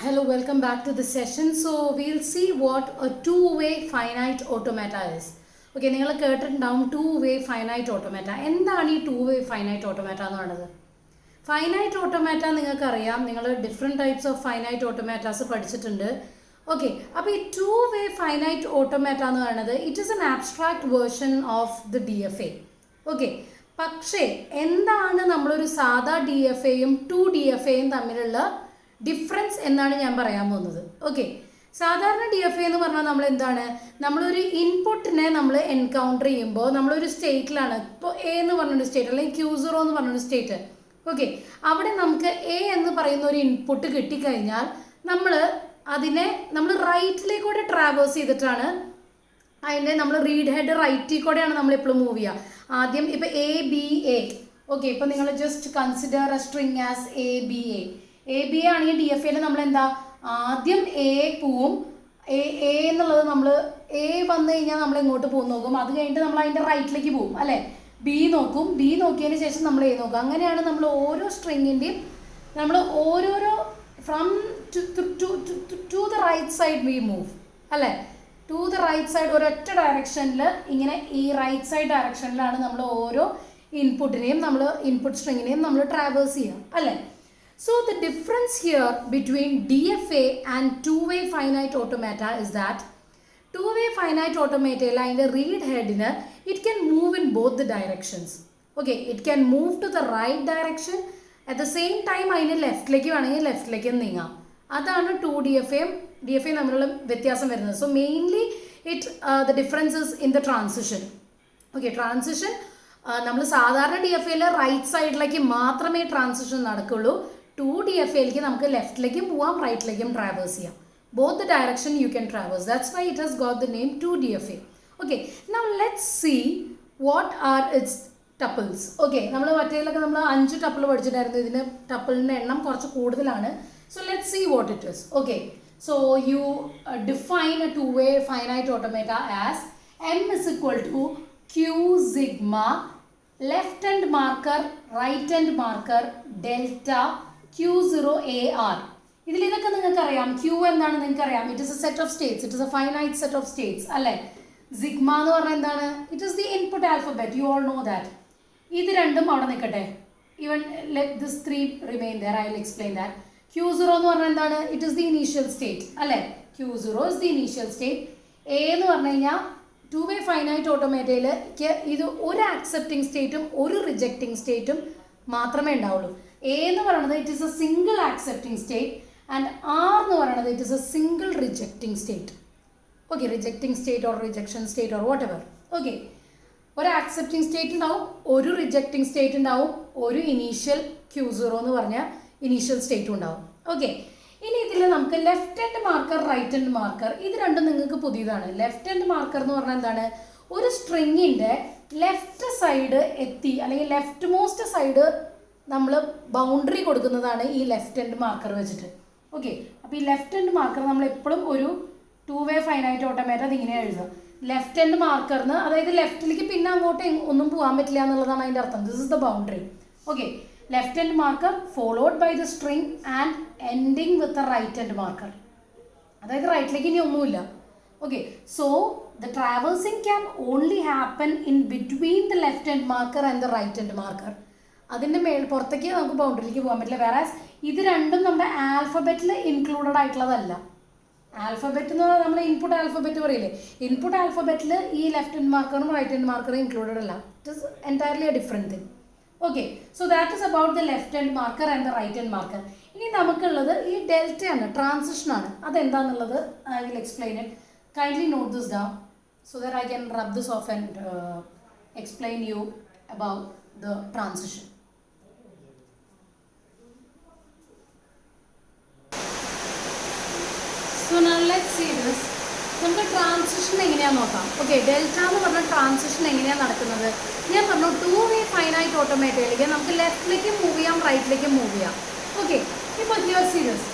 Hello, welcome back to the session. So we'll see what a two-way finite automata is. Okay, നിങ്ങൾ കേട്ടിട്ടുണ്ടാവും two-way finite automata. എന്താണ് ഈ two-way finite automata എന്ന് പറയുന്നത്? Finite automata നിങ്ങൾക്കറിയാം, നിങ്ങൾ ഡിഫറെൻറ്റ് ടൈപ്സ് ഓഫ് ഫൈനൈറ്റ് ഓട്ടോമാറ്റാസ് പഠിച്ചിട്ടുണ്ട്. Okay, അപ്പോൾ ഈ two-way finite automata എന്ന് പറയുന്നത് it is N abstract version of the DFA. Okay, പക്ഷേ എന്താണ് നമ്മളൊരു സാധാ DFAയും DFAയും തമ്മിലുള്ള ഡിഫറൻസ് എന്നാണ് ഞാൻ പറയാൻ പോകുന്നത്. ഓക്കെ, സാധാരണ DFA എന്ന് പറഞ്ഞാൽ നമ്മൾ എന്താണ്, നമ്മളൊരു ഇൻപുട്ടിനെ നമ്മൾ എൻകൗണ്ടർ ചെയ്യുമ്പോൾ നമ്മളൊരു സ്റ്റേറ്റിലാണ്. ഇപ്പോൾ A എന്ന് പറഞ്ഞൊരു സ്റ്റേറ്റ് അല്ലെങ്കിൽ Q0 എന്ന് പറഞ്ഞൊരു സ്റ്റേറ്റ്. ഓക്കെ, അവിടെ നമുക്ക് A എന്ന് പറയുന്ന ഒരു ഇൻപുട്ട് കിട്ടിക്കഴിഞ്ഞാൽ നമ്മൾ റൈറ്റിലേക്കൂടെ ട്രാവേഴ്സ് ചെയ്തിട്ടാണ് അതിൻ്റെ നമ്മൾ റീഡ് ഹെഡ് റൈറ്റിൽ കൂടെയാണ് നമ്മൾ എപ്പോഴും മൂവ് ചെയ്യുക. ആദ്യം ഇപ്പോൾ ABA. ഓക്കെ, ഇപ്പോൾ നിങ്ങൾ just consider A string as ABA. ABA ആണെങ്കിൽ DFAയിൽ നമ്മൾ എന്താ ആദ്യം A പോവും. A എന്നുള്ളത് നമ്മൾ A വന്നു കഴിഞ്ഞാൽ നമ്മൾ എങ്ങോട്ട് പോകും നോക്കും, അത് കഴിഞ്ഞിട്ട് നമ്മൾ അതിൻ്റെ റൈറ്റിലേക്ക് പോവും അല്ലേ. B നോക്കും, B നോക്കിയതിന് ശേഷം നമ്മൾ A നോക്കും. അങ്ങനെയാണ് നമ്മൾ ഓരോ സ്ട്രിങ്ങിൻ്റെയും നമ്മൾ ഓരോരോ from to the right side we move അല്ലേ. ടു ദ റൈറ്റ് സൈഡ് ഒരൊറ്റ ഡയറക്ഷനിൽ ഇങ്ങനെ ഈ റൈറ്റ് സൈഡ് ഡയറക്ഷനിലാണ് നമ്മൾ ഓരോ ഇൻപുട്ടിനെയും ഇൻപുട്ട് സ്ട്രിങ്ങിനെയും നമ്മൾ ട്രാവേഴ്സ് ചെയ്യാം അല്ലേ. So the difference here between DFA and two-way finite automata is that two-way finite automata line read head it can move in both the directions. Okay, it can move to the right direction at the same time അതിന് ലെഫ്റ്റിലേക്ക് വേണമെങ്കിൽ ലെഫ്റ്റിലേക്ക് നീങ്ങാം. അതാണ് 2DFA DFA തമ്മിലുള്ള വ്യത്യാസം വരുന്നത്. So mainly the difference is in the transition. Okay, transition നമ്മൾ സാധാരണ DFAയിൽ റൈറ്റ് സൈഡിലേക്ക് മാത്രമേ ട്രാൻസിഷൻ നടക്കുള്ളൂ. 2DFAയിലേക്ക് നമുക്ക് ലെഫ്റ്റിലേക്കും പോവാം റൈറ്റിലേക്കും ട്രാവേഴ്സ് ചെയ്യാം. Both the direction you can traverse. That's why it has got the name 2DFA. Okay, now let's see what are its tuples. Okay, നമ്മൾ മറ്റേതിലൊക്കെ നമ്മൾ 5 ടപ്പിൾ പഠിച്ചിട്ടായിരുന്നു. ഇതിന് ടപ്പിളിൻ്റെ എണ്ണം കുറച്ച് കൂടുതലാണ്. So let's see what it is. Okay, so you define a two-way finite automata as M is equal to Q sigma left hand marker right hand marker delta Q0 AR. ഇതിലൊക്കെ നിങ്ങൾക്ക് അറിയാം Q എന്താണ് നിങ്ങൾക്ക് അറിയാം. It is a set of States, it is A finite set of States അല്ലേ. Sigma എന്ന് പറഞ്ഞാൽ എന്താണ്, it is the input alphabet, you all know that. ഇത് രണ്ടും അവിടെ നിൽക്കട്ടെ. Even let this 3 remain there, I will explain that. Q0 എന്ന് പറഞ്ഞാൽ എന്താണ്, it is the initial state അല്ലേ. Q0 is the initial state. A എന്ന് പറഞ്ഞു കഴിഞ്ഞാൽ two-way finite automata ഇത് ഒരു ആക്സെപ്റ്റിംഗ് സ്റ്റേറ്റും ഒരു റിജക്റ്റിംഗ് സ്റ്റേറ്റും മാത്രമേ ഉണ്ടാവുള്ളൂ. A എന്ന് പറയുന്നത് it is A single accepting state and R എന്ന് പറയുന്നത് it is A single rejecting state. Okay, rejecting state or rejection state or what ever. Okay, ഒരു ആക്സെപ്റ്റിംഗ് സ്റ്റേറ്റ് ഉണ്ടാവും, ഒരു റിജക്റ്റിംഗ് സ്റ്റേറ്റ് ഉണ്ടാവും, ഒരു ഇനീഷ്യൽ Q0 എന്ന് പറഞ്ഞ ഇനീഷ്യൽ സ്റ്റേറ്റും ഉണ്ടാവും. ഓക്കെ, ഇനി ഇതിൽ നമുക്ക് left hand marker right hand marker ഇത് രണ്ടും നിങ്ങൾക്ക് പുതിയതാണ്. ലെഫ്റ്റ് ഹാൻഡ് മാർക്കർ എന്ന് പറഞ്ഞാൽ എന്താണ്, ഒരു സ്ട്രിങ്ങിൻ്റെ ലെഫ്റ്റ് സൈഡ് എത്തി അല്ലെങ്കിൽ ലെഫ്റ്റ് മോസ്റ്റ് സൈഡ് നമ്മൾ ബൗണ്ടറി കൊടുക്കുന്നതാണ് ഈ ലെഫ്റ്റ് ഹാൻഡ് മാർക്കർ വെച്ചിട്ട്. ഓക്കെ, അപ്പോൾ ഈ ലെഫ്റ്റ് ഹാൻഡ് മാർക്കർ നമ്മൾ എപ്പോഴും ഒരു two-way finite automata അതിങ്ങനെ എഴുതുക. ലെഫ്റ്റ് ഹാൻഡ് മാർക്കറിന് അതായത് ലെഫ്റ്റിലേക്ക് പിന്നെ അങ്ങോട്ട് ഒന്നും പോകാൻ പറ്റില്ല എന്നുള്ളതാണ് അതിൻ്റെ അർത്ഥം. This is the boundary. Okay, left hand marker followed by the string and ending with the right hand marker. അതായത് റൈറ്റിലേക്ക് ഇനി ഒന്നുമില്ല. Okay, so the traversing can only happen in between the left hand marker and the right hand marker. അതിൻ്റെ പുറത്തേക്ക് നമുക്ക് ബൗണ്ടറിയിലേക്ക് പോകാൻ പറ്റില്ല. വേറെ ഇത് രണ്ടും നമ്മുടെ ആൽഫബറ്റിൽ ഇൻക്ലൂഡഡ് ആയിട്ടുള്ളതല്ല. ആൽഫബറ്റ് എന്ന് പറഞ്ഞാൽ നമ്മൾ ഇൻപുട്ട് ആൽഫബറ്റ് പറയില്ലേ, ഇൻപുട്ട് ആൽഫബറ്റിൽ ഈ ലെഫ്റ്റ് ഹാൻഡ് മാർക്കറും റൈറ്റ് ഹാൻഡ് മാർക്കറും ഇൻക്ലൂഡഡ് അല്ല. It is entirely a different thing. Okay, so that is about the left hand marker and the right hand marker. ഇനി നമുക്കുള്ളത് ഈ ഡെൽറ്റയാണ്, ട്രാൻസിഷൻ ആണ്. അതെന്താണെന്നുള്ളത് I will explain it. Kindly note this down so that I can rub this off and explain you about the transition. So now let's see this. നമുക്ക് transition എങ്ങനെയാണെന്ന് നോക്കാം. Okay, delta എന്ന് പറഞ്ഞ transition എങ്ങനെയാണ് നടക്കുന്നത്. ഞാൻ പറഞ്ഞു two-way finite automata നമുക്ക് ലെഫ്റ്റിലേക്ക് മൂവ് ചെയ്യാം റൈറ്റിലേക്ക് മൂവ് ചെയ്യാം. ഓക്കെ, ഇപ്പോൾ here see this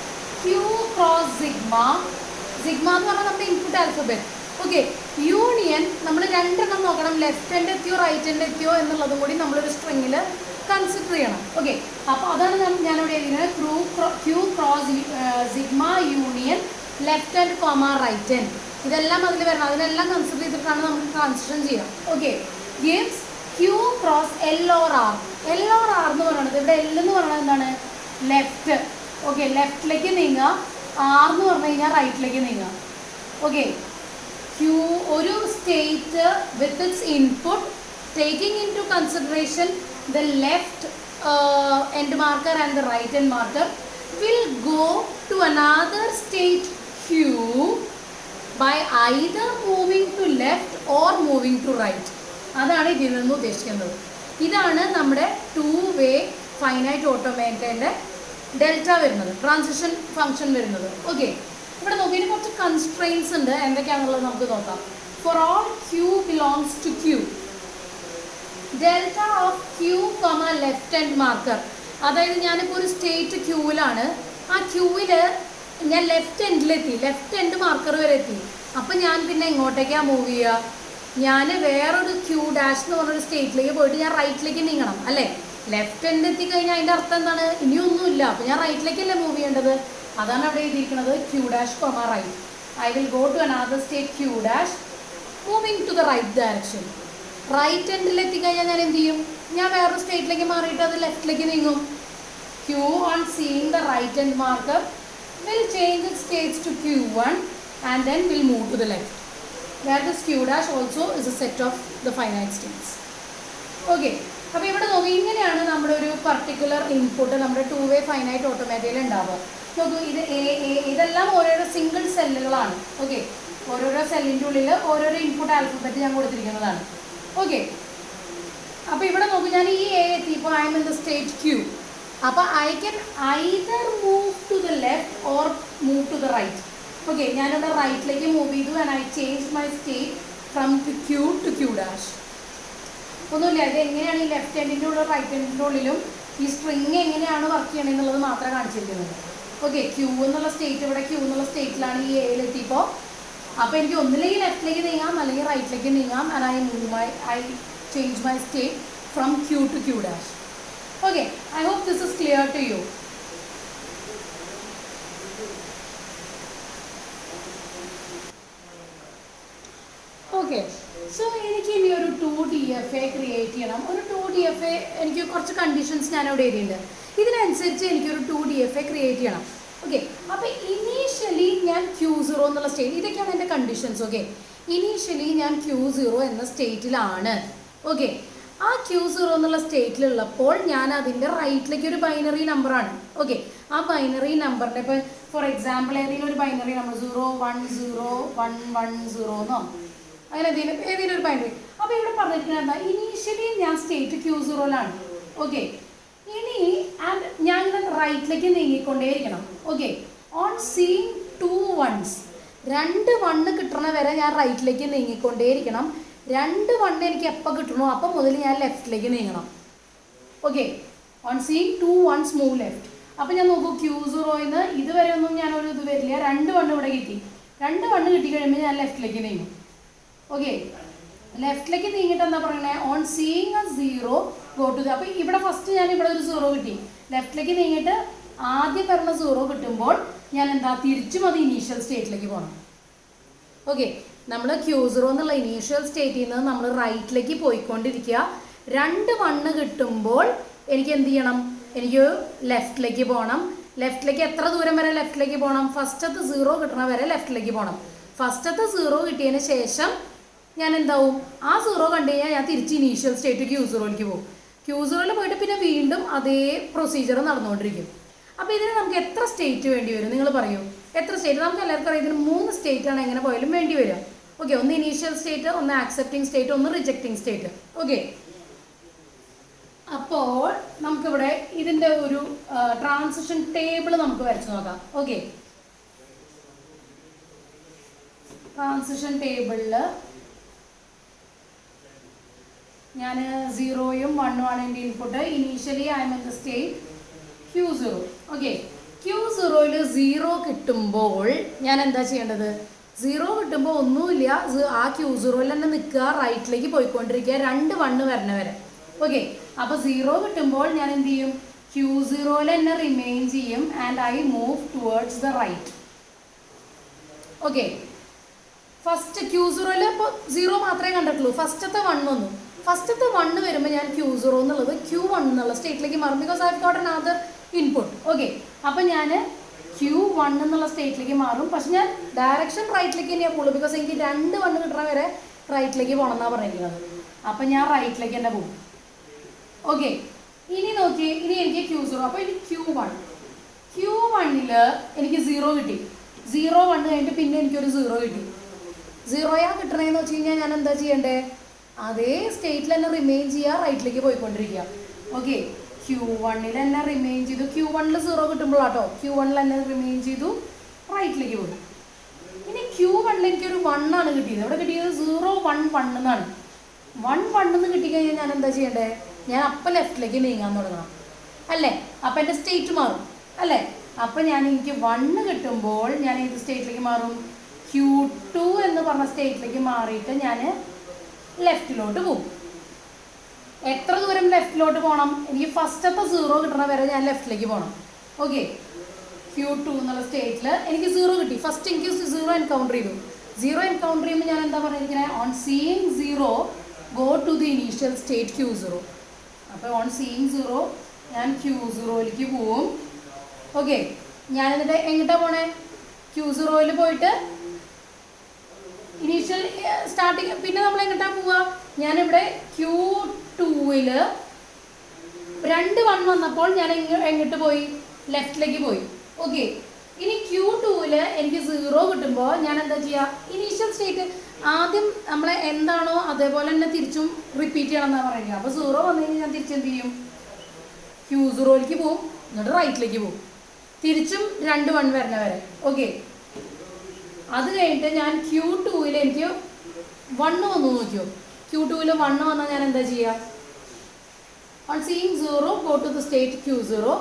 Q cross sigma. Sigma എന്ന് പറഞ്ഞാൽ നമ്മുടെ ഇൻപുട്ട് ആൽഫബറ്റ്. ഓക്കെ, യൂണിയൻ നമ്മൾ രണ്ടെണ്ണം നോക്കണം, ലെഫ്റ്റ് ഹാൻഡ് എത്തിയോ റൈറ്റ് ഹാൻഡ് എത്തിയോ എന്നുള്ളതും കൂടി നമ്മളൊരു സ്ട്രിങ്ങിൽ കൺസിഡർ ചെയ്യണം. ഓക്കെ, അപ്പോൾ അതാണ് ഞാനിവിടെ എഴുതിയത് Q cross sigma union left hand comma right hand. ഇതെല്ലാം അതിൽ വരണം. അതിനെല്ലാം കൺസിഡർ ചെയ്തിട്ടാണ് നമുക്ക് ട്രാൻസിഷൻ ചെയ്യാം. Okay, gives Q cross L or R. L or R എന്ന് പറയുന്നത് ഇവിടെ എൽ എന്ന് പറയുന്നത് എന്താണ്? ലെഫ്റ്റ്. ഓക്കെ, ലെഫ്റ്റിലേക്ക് നീങ്ങുക. ആർ എന്ന് പറഞ്ഞു കഴിഞ്ഞാൽ റൈറ്റിലേക്ക് നീങ്ങുക. ഓക്കെ, ക്യൂ ഒരു state with its input taking into consideration the left end marker and the right end marker will go to another state Q by either moving to left or moving to right. അതാണ് ഇതിൽ നിന്ന് ഉദ്ദേശിക്കുന്നത്. ഇതാണ് നമ്മുടെ 2-way finite ഓട്ടോമേറ്റൻ്റെ delta വരുന്നത്, transition function വരുന്നത്. Okay, ഇവിടെ നോക്കി ഇനി കുറച്ച് കൺസ്ട്രെയിൻസ് ഉണ്ട്. എന്തൊക്കെയാണെന്നുള്ളത് നമുക്ക് നോക്കാം. For all Q belongs to Q, delta of Q comma left hand marker. അതായത് ഞാനിപ്പോൾ ഒരു സ്റ്റേറ്റ് ക്യൂവിലാണ്. ആ ക്യൂവിൽ ഞാൻ ലെഫ്റ്റ് എൻഡിലെത്തി, ലെഫ്റ്റ് എൻഡ് മാർക്കർ വരെ എത്തി. അപ്പം ഞാൻ പിന്നെ എങ്ങോട്ടേക്കാണ് മൂവ് ചെയ്യുക? ഞാൻ വേറൊരു ക്യൂ ഡാഷ് എന്ന് പറഞ്ഞൊരു സ്റ്റേറ്റിലേക്ക് പോയിട്ട് ഞാൻ റൈറ്റിലേക്ക് നീങ്ങണം അല്ലേ? ലെഫ്റ്റ് എൻഡ് എത്തിക്കഴിഞ്ഞാൽ അതിൻ്റെ അർത്ഥം എന്താണ്? ഇനിയൊന്നുമില്ല. അപ്പോൾ ഞാൻ റൈറ്റിലേക്കല്ലേ മൂവ് ചെയ്യേണ്ടത്? അതാണ് അവിടെ എഴുതിയിരിക്കുന്നത്, Q dash comma right. I will go to another state Q dash moving to the right direction. Right എൻഡിൽ എത്തിക്കഴിഞ്ഞാൽ ഞാൻ എന്ത് ചെയ്യും? ഞാൻ വേറൊരു സ്റ്റേറ്റിലേക്ക് മാറിയിട്ട് അത് ലെഫ്റ്റിലേക്ക് നീങ്ങും. Q on seeing the right end marker will change it states to Q1 and then will move to the left. Where this Q dash also is a set of the finite states. Okay, അപ്പോൾ ഇവിടെ നോക്കൂ, ഇങ്ങനെയാണ് നമ്മുടെ ഒരു particular input നമ്മുടെ 2-way finite ഓട്ടോമാറ്റിയിൽ ഉണ്ടാവുക. നോക്കൂ, ഇത് ഇതെല്ലാം ഓരോരോ സിംഗിൾ സെല്ലുകളാണ്. ഓക്കെ, ഓരോരോ സെല്ലിൻ്റെ ഉള്ളിൽ ഓരോരോ ഇൻപുട്ട് ആൽഫബറ്റ് ഞാൻ കൊടുത്തിരിക്കുന്നതാണ്. ഓക്കെ, അപ്പോൾ ഇവിടെ നോക്കൂ, ഞാൻ ഈ എ എത്തിയപ്പോൾ I am in the state Q. അപ്പോൾ I can either move to the left or move to the right. Okay, ഞാനിവിടെ റൈറ്റിലേക്ക് മൂവ് ചെയ്തു and I change my state from Q to Q dash. ഒന്നുമില്ല, ഇത് എങ്ങനെയാണ് ഈ ലെഫ്റ്റ് ഹാൻഡിൻ്റെ ഉള്ളിൽ right ഹാൻഡിൻ്റെ ഉള്ളിലും ഈ സ്ട്രിങ് എങ്ങനെയാണ് വർക്ക് ചെയ്യണമെന്നുള്ളത് മാത്രമേ കാണിച്ചിരിക്കുന്നത്. ഓക്കെ, ക്യൂ എന്നുള്ള സ്റ്റേറ്റ് ഇവിടെ ക്യൂ എന്നുള്ള സ്റ്റേറ്റിലാണ് ഈ എയിലെത്തിയപ്പോൾ. അപ്പോൾ എനിക്ക് ഒന്നില്ലെങ്കിൽ ലെഫ്റ്റിലേക്ക് നീങ്ങാം അല്ലെങ്കിൽ റൈറ്റിലേക്ക് നീങ്ങാം. And I change my state from Q to Q dash. Okay, I hope this is clear to you. Okay, so എനിക്ക് ഇനി ഒരു 2DFA ക്രിയേറ്റ് ചെയ്യണം. ഒരു 2DFA എനിക്ക് കുറച്ച് കണ്ടീഷൻസ് ഞാനിവിടെ എഴുതിയിട്ടുണ്ട്. ഇതിനനുസരിച്ച് എനിക്കൊരു 2DFA ക്രിയേറ്റ് ചെയ്യണം. ഓക്കെ, അപ്പോൾ ഇനീഷ്യലി ഞാൻ Q0 എന്നുള്ള സ്റ്റേറ്റ്, ഇതൊക്കെയാണ് എൻ്റെ കണ്ടീഷൻസ്. ഓക്കെ, ഇനീഷ്യലി ഞാൻ Q0 എന്ന സ്റ്റേറ്റിലാണ്. ഓക്കെ, ആ Q0 എന്നുള്ള സ്റ്റേറ്റിലുള്ളപ്പോൾ ഞാൻ അതിൻ്റെ റൈറ്റിലേക്ക് ഒരു ബൈനറി നമ്പറാണ്. ഓക്കെ, ആ ബൈനറി നമ്പറിൻ്റെ ഇപ്പോൾ ഫോർ എക്സാമ്പിൾ ഏതെങ്കിലും ഒരു ബൈനറി നമ്പർ 010110 എന്നോ അങ്ങനെ ഏതെങ്കിലും ഒരു ബൈനറി. അപ്പോൾ ഇവിടെ പറഞ്ഞിരിക്കുന്നത് എന്താ? ഇനീഷ്യലി ഞാൻ സ്റ്റേറ്റ് Q0ലാണ്. ഓക്കെ, ഇനി ആൻഡ് ഞാൻ റൈറ്റിലേക്ക് നീങ്ങിക്കൊണ്ടേയിരിക്കണം. ഓക്കെ, ഓൺ സീയിങ് 2 1s, 2 1 കിട്ടണ വരെ ഞാൻ റൈറ്റിലേക്ക് നീങ്ങിക്കൊണ്ടേയിരിക്കണം. 2 1 എനിക്ക് എപ്പോൾ കിട്ടണോ അപ്പം മുതൽ ഞാൻ ലെഫ്റ്റിലേക്ക് നീങ്ങണം. Okay, on seeing 2 1s move left. അപ്പോൾ ഞാൻ നോക്കൂ, Q0ന്ന് ഇതുവരെ ഒന്നും ഞാനൊരു ഇത് വരില്ല. 2 1 ഇവിടെ കിട്ടി. 2 1 കിട്ടിക്കഴിയുമ്പോൾ ഞാൻ ലെഫ്റ്റിലേക്ക് നീങ്ങും. ഓക്കെ, ലെഫ്റ്റിലേക്ക് നീങ്ങിയിട്ട് എന്താ പറയണേ? On seeing a 0 go to. അപ്പോൾ ഇവിടെ ഫസ്റ്റ് ഞാൻ ഇവിടെ ഒരു 0 കിട്ടി. ലെഫ്റ്റിലേക്ക് നീങ്ങിയിട്ട് ആദ്യം പറഞ്ഞ 0 കിട്ടുമ്പോൾ ഞാൻ എന്താ തിരിച്ചും അത് ഇനീഷ്യൽ സ്റ്റേറ്റിലേക്ക് പോകണം. ഓക്കെ, നമ്മൾ Q0 എന്നുള്ള ഇനീഷ്യൽ സ്റ്റേറ്റിൽ നിന്ന് നമ്മൾ റൈറ്റിലേക്ക് പോയിക്കൊണ്ടിരിക്കുക. 2 1 കിട്ടുമ്പോൾ എനിക്ക് എന്ത് ചെയ്യണം? എനിക്ക് ലെഫ്റ്റിലേക്ക് പോകണം. ലെഫ്റ്റിലേക്ക് എത്ര ദൂരം വരെ ലെഫ്റ്റിലേക്ക് പോകണം? ഫസ്റ്റത്തെ 0 കിട്ടണ വരെ ലെഫ്റ്റിലേക്ക് പോകണം. ഫസ്റ്റത്തെ 0 കിട്ടിയതിന് ശേഷം ഞാൻ എന്താവും? ആ 0 കണ്ടു കഴിഞ്ഞാൽ ഞാൻ തിരിച്ച് ഇനീഷ്യൽ സ്റ്റേറ്റ് Q0ലേക്ക് പോകും. Q0യിൽ പോയിട്ട് പിന്നെ വീണ്ടും അതേ പ്രൊസീജിയർ നടന്നുകൊണ്ടിരിക്കും. അപ്പോൾ ഇതിന് നമുക്ക് എത്ര സ്റ്റേറ്റ് വേണ്ടി വരും? നിങ്ങൾ പറയൂ, എത്ര സ്റ്റേറ്റ്? നമുക്ക് എല്ലാവർക്കും അറിയാം, ഇതിന് 3 സ്റ്റേറ്റാണ് എങ്ങനെ പോയാലും വേണ്ടി വരിക. ഓക്കെ, ഒന്ന് ഇനീഷ്യൽ സ്റ്റേറ്റ്, ഒന്ന് ആക്സെപ്റ്റിംഗ് സ്റ്റേറ്റ്, ഒന്ന് റിജക്റ്റിംഗ് സ്റ്റേറ്റ്. ഓക്കെ, അപ്പോൾ നമുക്കിവിടെ ഇതിൻ്റെ ഒരു ട്രാൻസിഷൻ ടേബിൾ നമുക്ക് വരച്ച് നോക്കാം. ഓക്കെ, ട്രാൻസിഷൻ ടേബിളിൽ ഞാൻ 0യും 1ഉം ആണ് എൻ്റെ input. Initially I am in the state Q0. Okay, Q0യിൽ 0 കിട്ടുമ്പോൾ ഞാൻ എന്താ ചെയ്യേണ്ടത്? 0 കിട്ടുമ്പോൾ ഒന്നുമില്ല, ആ Q0യിൽ തന്നെ നിൽക്കുക, റൈറ്റിലേക്ക് പോയിക്കൊണ്ടിരിക്കുക, 2 1 വരണ വരെ. ഓക്കെ, അപ്പോൾ 0 കിട്ടുമ്പോൾ ഞാൻ എന്ത് ചെയ്യും? Q0 തന്നെ റിമെയിൻ ചെയ്യും and I move towards the right. Okay, first Q0 ഇപ്പോൾ 0 മാത്രമേ കണ്ടിട്ടുള്ളൂ. ഫസ്റ്റത്തെ 1 വന്നു. ഫസ്റ്റത്തെ 1 വരുമ്പോൾ ഞാൻ Q0 എന്നുള്ളത് Q1 എന്നുള്ള സ്റ്റേറ്റിലേക്ക് മാറും. Because I have got another input. Okay, അപ്പം ഞാൻ Q1 എന്നുള്ള സ്റ്റേറ്റിലേക്ക് മാറും. പക്ഷെ ഞാൻ ഡയറക്ഷൻ റൈറ്റിലേക്ക് തന്നെയാണ് പോകുള്ളൂ. ബിക്കോസ് എനിക്ക് 2 1 കിട്ടണ വരെ റൈറ്റിലേക്ക് പോകണം എന്നാണ് പറഞ്ഞിരിക്കുന്നത്. അപ്പം ഞാൻ റൈറ്റിലേക്ക് തന്നെ പോകും. ഓക്കെ, ഇനി നോക്കി, ഇനി എനിക്ക് Q0. അപ്പോൾ ഇനി Q1 എനിക്ക് 0 കിട്ടി. 0 1 കഴിഞ്ഞിട്ട് പിന്നെ എനിക്കൊരു 0 കിട്ടി. 0 കിട്ടണേന്ന് വെച്ച് കഴിഞ്ഞാൽ ഞാൻ എന്താ ചെയ്യണ്ടേ? അതേ സ്റ്റേറ്റിൽ തന്നെ റിമെയിൻ ചെയ്യുക, റൈറ്റിലേക്ക് പോയിക്കൊണ്ടിരിക്കുക. ഓക്കെ, Q1 തന്നെ റിമെയിൻ ചെയ്തു. Q1 0 കിട്ടുമ്പോഴാട്ടോ Q1 തന്നെ റിമെയിൻ ചെയ്തു, റൈറ്റിലേക്ക് പോയി. ഇനി Q1 എനിക്കൊരു 1 ആണ് കിട്ടിയത്. ഇവിടെ കിട്ടിയത് 0 1 1 എന്നാണ്. 1 1 എന്ന് കിട്ടിക്കഴിഞ്ഞാൽ ഞാൻ എന്താ ചെയ്യണ്ടേ? ഞാൻ അപ്പം ലെഫ്റ്റിലേക്ക് നീങ്ങാൻ തുടങ്ങണം അല്ലേ? അപ്പം എൻ്റെ സ്റ്റേറ്റ് മാറും അല്ലേ? അപ്പം എനിക്ക് 1 കിട്ടുമ്പോൾ ഞാൻ ഏത് സ്റ്റേറ്റിലേക്ക് മാറും? Q2 എന്ന് പറഞ്ഞ സ്റ്റേറ്റിലേക്ക് മാറിയിട്ട് ഞാൻ ലെഫ്റ്റിലോട്ട് പോകും. എത്ര ദൂരം ലെഫ്റ്റിലോട്ട് പോകണം? എനിക്ക് ഫസ്റ്റത്തെ 0 കിട്ടണ വരെ ഞാൻ ലെഫ്റ്റിലേക്ക് പോകണം. ഓക്കെ, Q2 എന്നുള്ള സ്റ്റേറ്റിൽ എനിക്ക് 0 കിട്ടി. ഫസ്റ്റ് എനിക്ക് 0 എൻകൗണ്ടർ ചെയ്തു. 0 എൻകൗണ്ടർ ചെയ്യുമ്പോൾ ഞാൻ എന്താ പറഞ്ഞിരിക്കുന്നത്? On seeing 0 go to the initial state Q0. അപ്പോൾ ഓൺ സീയിങ് 0 ഞാൻ Q0യിലേക്ക് പോവും. ഓക്കെ, ഞാൻ എന്നിട്ട് എങ്ങോട്ടാണ് പോണേ? Q0 പോയിട്ട് ഇനീഷ്യൽ സ്റ്റാർട്ടിങ്. പിന്നെ നമ്മൾ എങ്ങോട്ടാണ് പോവുക? ഞാനിവിടെ Q2 2 1 വന്നപ്പോൾ ഞാൻ എങ്ങോട്ട് പോയി? ലെഫ്റ്റിലേക്ക് പോയി. ഓക്കെ, ഇനി Q2 എനിക്ക് 0 കിട്ടുമ്പോൾ ഞാൻ എന്താ ചെയ്യുക? ഇനീഷ്യൽ സ്റ്റേറ്റ് ആദ്യം നമ്മളെ എന്താണോ അതേപോലെ തന്നെ തിരിച്ചും റിപ്പീറ്റ് ചെയ്യണം എന്നാണ് പറയുന്നത്. അപ്പോൾ 0 വന്നു കഴിഞ്ഞാൽ ഞാൻ തിരിച്ചെന്ത് ചെയ്യും? Q0യിലേക്ക് പോവും, എന്നിട്ട് റൈറ്റിലേക്ക് പോവും, തിരിച്ചും 2 1 വരണ വരെ. ഓക്കെ, അത് കഴിഞ്ഞിട്ട് ഞാൻ Q2 എനിക്ക് 1 വന്നു നോക്കിയോ? Q2 1 വന്നാൽ ഞാൻ എന്താ ചെയ്യുക? On seeing 0 go to the state Q0.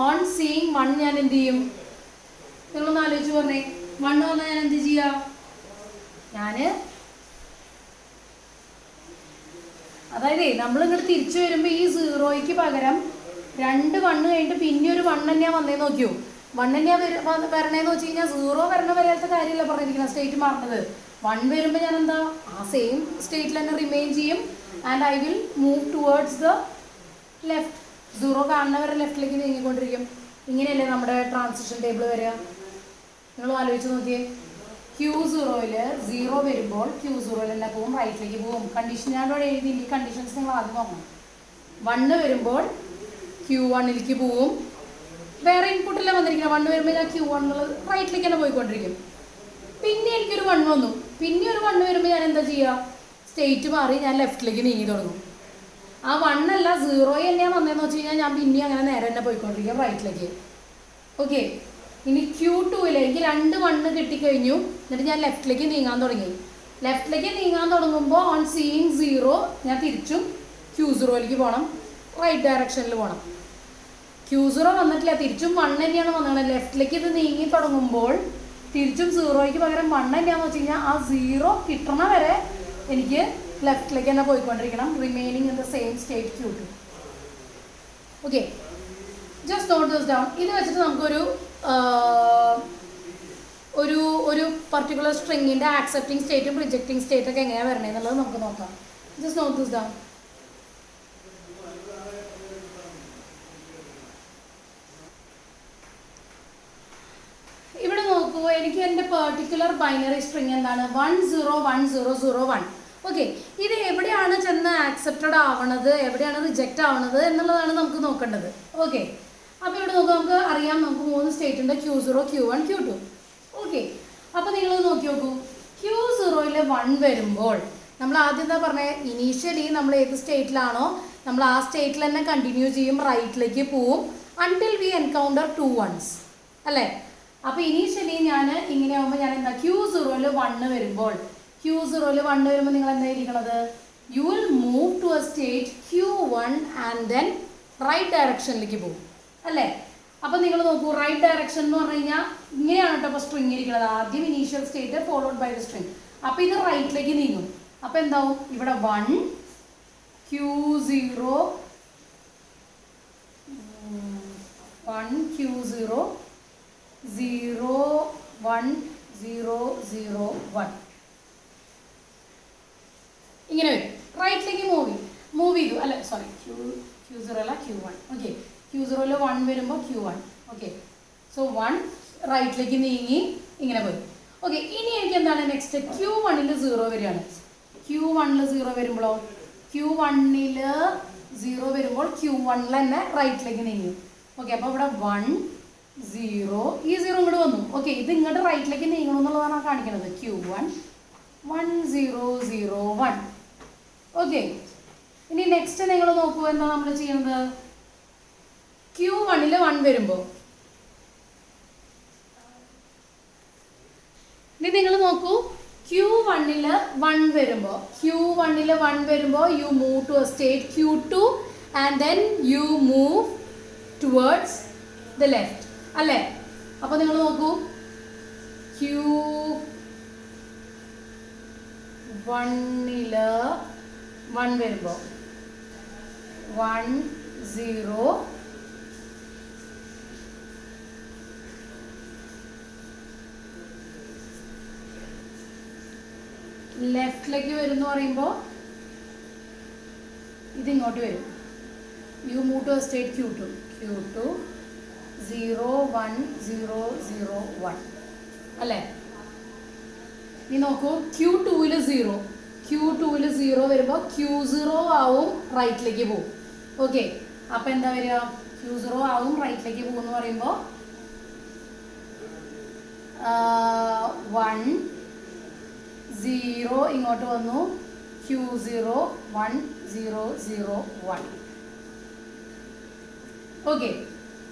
On seeing 1 ഞാൻ എന്ത് ചെയ്യും? നിങ്ങളൊന്ന് ആലോചിച്ച് പറഞ്ഞേ. 1 വന്നാൽ ഞാൻ എന്ത് ചെയ്യുക? അതായത് നമ്മളിങ്ങോട്ട് തിരിച്ചു വരുമ്പോൾ ഈ 0യ്ക്ക് പകരം 2 1 കഴിഞ്ഞിട്ട് പിന്നെ ഒരു 1 തന്നെയാണ് വന്നേന്ന് നോക്കിയോ? 1 തന്നെയാണ് വരണേന്ന് വെച്ച് കഴിഞ്ഞാൽ 0 വരണ വരാത്ത കാര്യമല്ല പറഞ്ഞിരിക്കുന്നത്, സ്റ്റേറ്റ് മാറുന്നത്. 1 വരുമ്പോൾ ഞാൻ എന്താ? ആ സെയിം സ്റ്റേറ്റിൽ തന്നെ റിമെയിൻ ചെയ്യും and I will move towards the left. 0 കാണുന്നവരെ ലെഫ്റ്റിലേക്ക് നീങ്ങിക്കൊണ്ടിരിക്കും. ഇങ്ങനെയല്ലേ നമ്മുടെ ട്രാൻസിഷൻ ടേബിൾ വരിക? നിങ്ങൾ ആലോചിച്ച് നോക്കിയേ. Q0 0 വരുമ്പോൾ Q0 തന്നെ പോവും, റൈറ്റിലേക്ക് പോവും. കണ്ടീഷൻ ഞാനിവിടെ എഴുതി. ഈ കണ്ടീഷൻസ് നിങ്ങൾ ആദ്യം നോക്കണം. 1 വരുമ്പോൾ Q1ലേക്ക് പോവും. വേറെ ഇൻപുട്ടല്ല വന്നിരിക്കുന്നത്. 1 വരുമ്പോൾ ഞാൻ Q1 റൈറ്റിലേക്ക് തന്നെ പോയിക്കൊണ്ടിരിക്കും. പിന്നെ എനിക്കൊരു 1 വന്നു. പിന്നെ ഒരു 1 വരുമ്പോൾ ഞാൻ എന്താ ചെയ്യുക? സ്റ്റേറ്റ് മാറി ഞാൻ ലെഫ്റ്റിലേക്ക് നീങ്ങി തുടങ്ങും. ആ 1 അല്ല 0 തന്നെയാണ് വന്നതെന്ന് വെച്ച് കഴിഞ്ഞാൽ ഞാൻ പിന്നെ അങ്ങനെ നേരെ തന്നെ പോയിക്കൊണ്ടിരിക്കും റൈറ്റിലേക്ക്. ഓക്കെ, ഇനി Q2 എനിക്ക് 2 1 കിട്ടിക്കഴിഞ്ഞു. എന്നിട്ട് ഞാൻ ലെഫ്റ്റിലേക്ക് നീങ്ങാൻ തുടങ്ങി. ലെഫ്റ്റിലേക്ക് നീങ്ങാൻ തുടങ്ങുമ്പോൾ ഓൺ സീയിങ് 0 ഞാൻ തിരിച്ചും Q0യിലേക്ക് പോകണം, റൈറ്റ് ഡയറക്ഷനിൽ പോകണം. Q0 വന്നിട്ടില്ല, തിരിച്ചും 1 തന്നെയാണ് വന്നത്. ലെഫ്റ്റിലേക്ക് ഇത് നീങ്ങി തുടങ്ങുമ്പോൾ തിരിച്ചും 0യ്ക്ക് പകരം 1 തന്നെയാണെന്ന് വെച്ച് കഴിഞ്ഞാൽ ആ 0 കിട്ടണ വരെ എനിക്ക് ലെഫ്റ്റിലേക്ക് തന്നെ പോയിക്കൊണ്ടിരിക്കണം, remaining in the same state Q2. Okay, just note this down. ഇത് വെച്ചിട്ട് നമുക്കൊരു ഒരു പർട്ടിക്കുലർ സ്ട്രിങ്ങിൻ്റെ ആക്സെപ്റ്റിംഗ് സ്റ്റേറ്റും റിജക്റ്റിംഗ് സ്റ്റേറ്റ് ഒക്കെ എങ്ങനെയാണ് വരണേ എന്നുള്ളത് നമുക്ക് നോക്കാം. Just note this down. ഇവിടെ നോക്കൂ, എനിക്ക് എൻ്റെ പെർട്ടിക്കുലർ ബൈനറി സ്ട്രിങ് എന്താണ്? 1 0 1 0 0 1. ഓക്കെ, ഇത് എവിടെയാണ് ചെന്ന് ആക്സെപ്റ്റഡ് ആവണത്, എവിടെയാണ് റിജക്റ്റ് ആവണത് എന്നുള്ളതാണ് നമുക്ക് നോക്കേണ്ടത്. ഓക്കെ, അപ്പോൾ ഇവിടെ നോക്കുക, നമുക്ക് അറിയാം നമുക്ക് 3 സ്റ്റേറ്റ് ഉണ്ട്, Q0 Q1 Q2. ഓക്കെ, അപ്പോൾ നിങ്ങൾ നോക്കി നോക്കൂ. Q0 1 വരുമ്പോൾ നമ്മൾ ആദ്യം എന്താ പറഞ്ഞത്? ഇനീഷ്യലി നമ്മൾ ഏത് സ്റ്റേറ്റിലാണോ നമ്മൾ ആ സ്റ്റേറ്റിൽ തന്നെ കണ്ടിന്യൂ ചെയ്യും, റൈറ്റിലേക്ക് പോവും അൺടിൽ വി എൻകൗണ്ടർ 2 1s അല്ലേ? അപ്പോൾ ഇനീഷ്യലി ഞാൻ ഇങ്ങനെ ആകുമ്പോൾ ഞാൻ എന്താ? Q0 1 വരുമ്പോൾ നിങ്ങൾ എന്താ ഇരിക്കണത്? You will move to a state Q1 and then right ഡയറക്ഷനിലേക്ക് പോകും അല്ലേ? അപ്പോൾ നിങ്ങൾ നോക്കൂ, റൈറ്റ് ഡയറക്ഷൻ എന്ന് പറഞ്ഞു കഴിഞ്ഞാൽ ഇങ്ങനെയാണ് കേട്ടോ. അപ്പോൾ സ്ട്രിങ് ഇരിക്കുന്നത് ആദ്യം initial state followed by the string. അപ്പോൾ ഇത് റൈറ്റിലേക്ക് നീങ്ങും. അപ്പോൾ എന്താവും? ഇവിടെ 1 Q0 1 Q0 0 1 0 0 1 ഇങ്ങനെ വരും. റൈറ്റിലേക്ക് മൂവ് ചെയ്തു അല്ല സോറി Q0 അല്ല Q1. ഓക്കെ, Q0 1 വരുമ്പോൾ Q1. ഓക്കെ, സോ 1 റൈറ്റിലേക്ക് നീങ്ങി ഇങ്ങനെ പോയി. ഓക്കെ, ഇനി എനിക്ക് എന്താണ് നെക്സ്റ്റ് Q1 0 വരികയാണ്. Q1 0 വരുമ്പോഴോ Q1 0 വരുമ്പോൾ Q1 തന്നെ റൈറ്റിലേക്ക് നീങ്ങി. ഓക്കെ, അപ്പോൾ ഇവിടെ 1 0 ഈ 0 ഇങ്ങോട്ട് വന്നു. ഓക്കെ, ഇത് ഇങ്ങോട്ട് റൈറ്റിലേക്ക് നീങ്ങണം എന്നുള്ളതാണ് കാണിക്കുന്നത്. Q1 1 0 0 1. ഓക്കെ, ഇനി നെക്സ്റ്റ് നിങ്ങൾ നോക്കൂ എന്താ നമ്മൾ ചെയ്യുന്നത്. Q1 1 വരുമ്പോൾ ഇനി നിങ്ങൾ നോക്കൂ Q1 1 വരുമ്പോൾ you move to a state Q2 and then you move towards the left അല്ലേ. അപ്പോൾ നിങ്ങൾ നോക്കൂ Q1 1 വരുമ്പോൾ 1 0 ലെഫ്റ്റിലേക്ക് വരും എന്ന് പറയുമ്പോൾ ഇതിങ്ങോട്ട് വരും. U move to state Q2 0 1 0 0 1 അല്ലേ. ഇനി നോക്കൂ Q2 0 വരുമ്പോൾ Q0 ആവും റൈറ്റിലേക്ക് പോകും. ഓക്കെ, അപ്പം എന്താ വരിക Q0 ആവും റൈറ്റിലേക്ക് പോകും എന്ന് പറയുമ്പോൾ 1 0 ഇങ്ങോട്ട് വന്നു Q0 1 0 0 1. ഓക്കെ,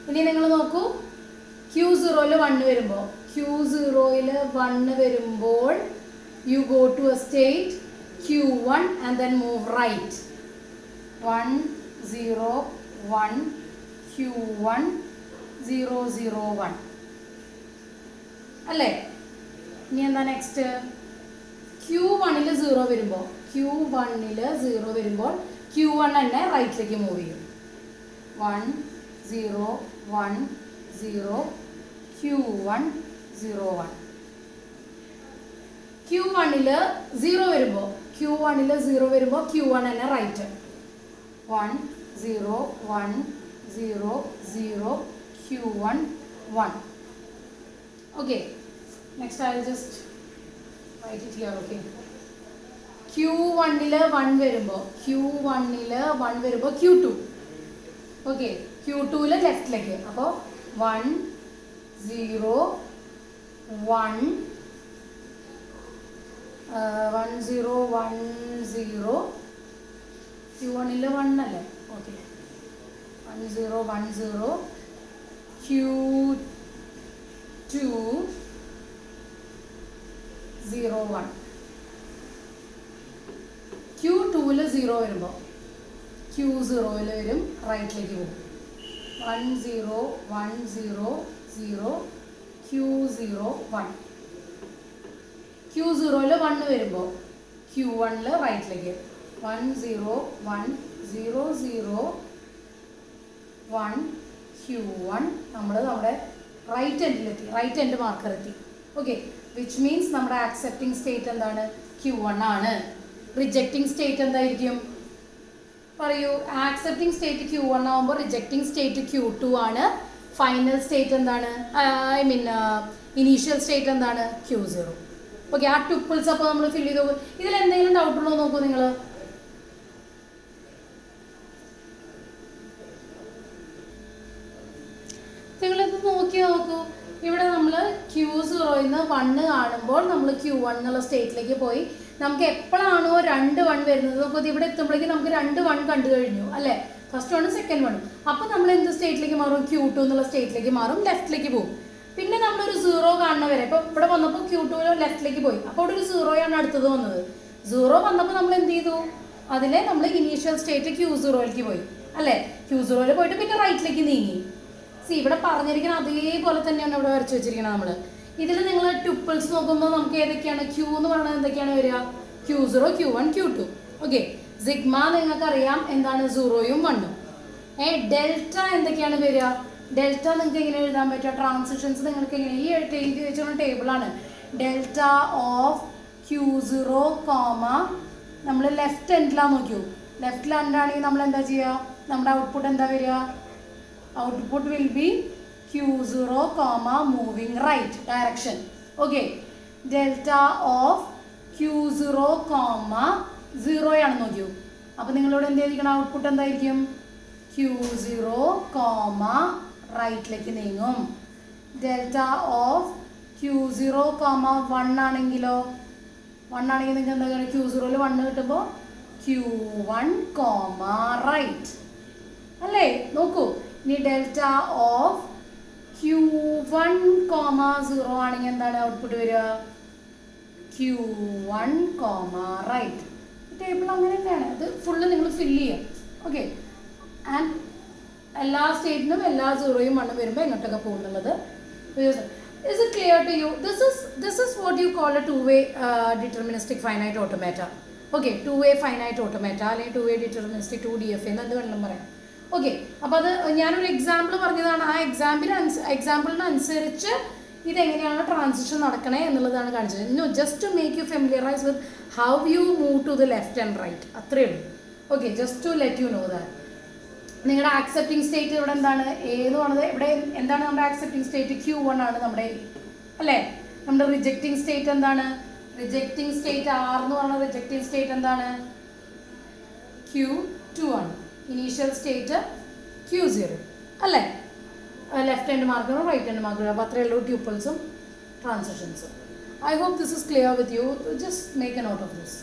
ഇനി നിങ്ങൾ നോക്കൂ Q0 1 വരുമ്പോൾ you go to a state Q1 and then move right. 1 0 1 Q1 0 0 1 അല്ലേ. ഇനി എന്താ നെക്സ്റ്റ് Q1 0 വരുമ്പോൾ Q1 തന്നെ റൈറ്റിലേക്ക് മൂവ് ചെയ്യും. 1 0 1 0 Q1 0 1. Q1 0 വരുമ്പോൾ Q1 തന്നെ right. 1 0 1 0 0 Q1 1. Okay, next I will just write it here. Okay, Q1 1 വരുമ്പോൾ Q2. Okay, Q2 ലെഫ്റ്റിലേക്ക്. അപ്പോൾ 1 0 1 1 0 1 0 Q1 1 അല്ലേ. Okay, 1 0 1 0 Q2 0 1. Q2 0 വരുമ്പോൾ Q0 വരും റൈറ്റിലേക്ക് പോകും. 1 0 1 0 0 Q0 1. Q0 1 വരുമ്പോൾ Q1 റൈറ്റിലേക്ക് 1 0 1 0 0 1 Q1 നമ്മൾ നമ്മുടെ റൈറ്റ് എൻഡ് മാർക്കർ എത്തി. ഓക്കെ, വിച്ച് മീൻസ് നമ്മുടെ ആക്സെപ്റ്റിംഗ് സ്റ്റേറ്റ് എന്താണ് Q1 ആണ്. റിജക്റ്റിംഗ് സ്റ്റേറ്റ് എന്തായിരിക്കും പറയൂ. ആക്സെപ്റ്റിംഗ് സ്റ്റേറ്റ് Q1 ആകുമ്പോൾ റിജക്റ്റിംഗ് സ്റ്റേറ്റ് Q2 ആണ്. ഫൈനൽ സ്റ്റേറ്റ് എന്താണ് ഇനീഷ്യൽ സ്റ്റേറ്റ് എന്താണ് Q0. ഓക്കെ, ആ ടുപ്പിൾസ് അപ്പോൾ നമ്മൾ ഫിൽ ചെയ്ത് പോകും. ഇതിൽ എന്തെങ്കിലും ഡൗട്ട് ഉണ്ടോ നോക്കൂ നിങ്ങൾ. നിങ്ങളിത് നോക്കൂ. ഇവിടെ നമ്മൾ Q0 1 കാണുമ്പോൾ നമ്മൾ Q1 എന്നുള്ള സ്റ്റേറ്റിലേക്ക് പോയി. നമുക്ക് എപ്പോഴാണോ 2 1 വരുന്നത് നോക്കൂ, ഇവിടെ എത്തുമ്പോഴേക്കും നമുക്ക് 2 1 കണ്ടു കഴിഞ്ഞു അല്ലേ. First 1 second 1. അപ്പോൾ നമ്മൾ എന്ത് സ്റ്റേറ്റിലേക്ക് മാറും Q2 എന്നുള്ള സ്റ്റേറ്റിലേക്ക് മാറും, ലെഫ്റ്റിലേക്ക് പോകും. പിന്നെ നമ്മളൊരു 0 കാണുന്ന വരെ ഇപ്പോൾ ഇവിടെ വന്നപ്പോൾ Q2 ലെഫ്റ്റിലേക്ക് പോയി. അപ്പോൾ ഇവിടെ ഒരു 0 ആണ് അടുത്തത് വന്നത്. 0 വന്നപ്പോൾ നമ്മൾ എന്ത് ചെയ്തു, അതിലെ നമ്മൾ ഇനീഷ്യൽ സ്റ്റേറ്റ് Q0ലേക്ക് പോയി അല്ലേ. Q0 പോയിട്ട് പിന്നെ റൈറ്റിലേക്ക് നീങ്ങി. ഇവിടെ പറഞ്ഞിരിക്കുന്ന അതേപോലെ തന്നെയാണ് ഇവിടെ വരച്ച് വെച്ചിരിക്കുന്നത് നമ്മൾ. ഇതിൽ നിങ്ങൾ ടുപ്പിൾസ് നോക്കുമ്പോൾ നമുക്ക് ഏതൊക്കെയാണ് Q എന്ന് പറയുന്നത് എന്തൊക്കെയാണ് വരിക Q0 Q1 Q2. Okay, sigma നിങ്ങൾക്കറിയാം എന്താണ് 0യും 1ഉം. ഡെൽറ്റ എന്തൊക്കെയാണ് വരിക? ഡെൽറ്റ നിങ്ങൾക്ക് എങ്ങനെ എഴുതാൻ പറ്റുക? ട്രാൻസിഷൻസ് നിങ്ങൾക്ക് എങ്ങനെ ഈ എഴുതി വെച്ചുള്ള ടേബിളാണ്. ഡെൽറ്റ ഓഫ് Q0 കോമ നമ്മൾ ലെഫ്റ്റ് എൻഡിലാണ് നോക്കിയോ. ലെഫ്റ്റ് ഹാൻഡാണെങ്കിൽ നമ്മൾ എന്താ ചെയ്യുക? നമ്മുടെ ഔട്ട്പുട്ട് എന്താ വരിക? Output will be Q0 comma moving right direction. Okay, delta of Q0 comma 0 ആണ് നോക്കിയോ. അപ്പോൾ നിങ്ങളോട് എന്ത് ചെയ്തിരിക്കണം? ഔട്ട്പുട്ട് എന്തായിരിക്കും? Q0 കോമ റൈറ്റിലേക്ക് നീങ്ങും. ഡെൽറ്റ ഓഫ് Q0 കോമ 1 ആണെങ്കിലോ? 1 ആണെങ്കിൽ നിങ്ങൾക്ക് എന്താ പറയുക? Q0യിൽ 1 കിട്ടുമ്പോൾ Q1 കോമ റൈറ്റ് അല്ലേ? നോക്കൂ, ഇനി ഡെൽറ്റ ഓഫ് Q1 കോമ 0 ആണെങ്കിൽ എന്താണ് ഔട്ട്പുട്ട് വരിക? Q1 comma right. ടേബിൾ അങ്ങനെ തന്നെയാണ്. അത് ഫുള്ള് നിങ്ങൾ ഫില്ല് ചെയ്യുക. ഓക്കെ, ആൻഡ് എല്ലാ സ്റ്റേറ്റിനും എല്ലാ 0യും 1 വരുമ്പോൾ എങ്ങോട്ടൊക്കെ പോകുന്നുള്ളത്. Is it clear to you? This is what you call a two-way deterministic finite automata. Okay, two-way finite automata അല്ലെങ്കിൽ two-way deterministic 2DFA എന്ന് എന്ത് വേണമെങ്കിലും പറയാം. ഓക്കെ, അപ്പോൾ അത് ഞാനൊരു എക്സാമ്പിൾ പറഞ്ഞതാണ്. ആ എക്സാമ്പിളിനനുസരിച്ച് ഇതെങ്ങനെയാണ് ട്രാൻസിഷൻ നടക്കണേ എന്നുള്ളതാണ് കാണിച്ചത്. Just to make you familiarize with how you move to the left and right, അത്രയേ ഉള്ളൂ. Okay, just to let you know that. നിങ്ങളുടെ ആക്സെപ്റ്റിംഗ് സ്റ്റേറ്റ് ഇവിടെ എന്താണ്? എന്ന് പറഞ്ഞത് ഇവിടെ എന്താണ്? നമ്മുടെ ആക്സെപ്റ്റിംഗ് സ്റ്റേറ്റ് Q1 ആണ് നമ്മുടെ, അല്ലേ? നമ്മുടെ റിജക്റ്റിംഗ് സ്റ്റേറ്റ് എന്താണ്? റിജക്റ്റിംഗ് സ്റ്റേറ്റ് R എന്ന് പറഞ്ഞ റിജക്റ്റിംഗ് സ്റ്റേറ്റ് എന്താണ്? Q2 ആണ്. ഇനീഷ്യൽ സ്റ്റേറ്റ് Q0 അല്ലേ? ലെഫ്റ്റ് ഹാൻഡ് മാർക്കറും റൈറ്റ് ഹാൻഡ് മാർക്കറും. അപ്പോൾ അത്രയേ ഉള്ളൂ ട്യൂപ്പിൾസും ട്രാൻസിഷൻസും. I hope this is clear with you. Just make a note of this.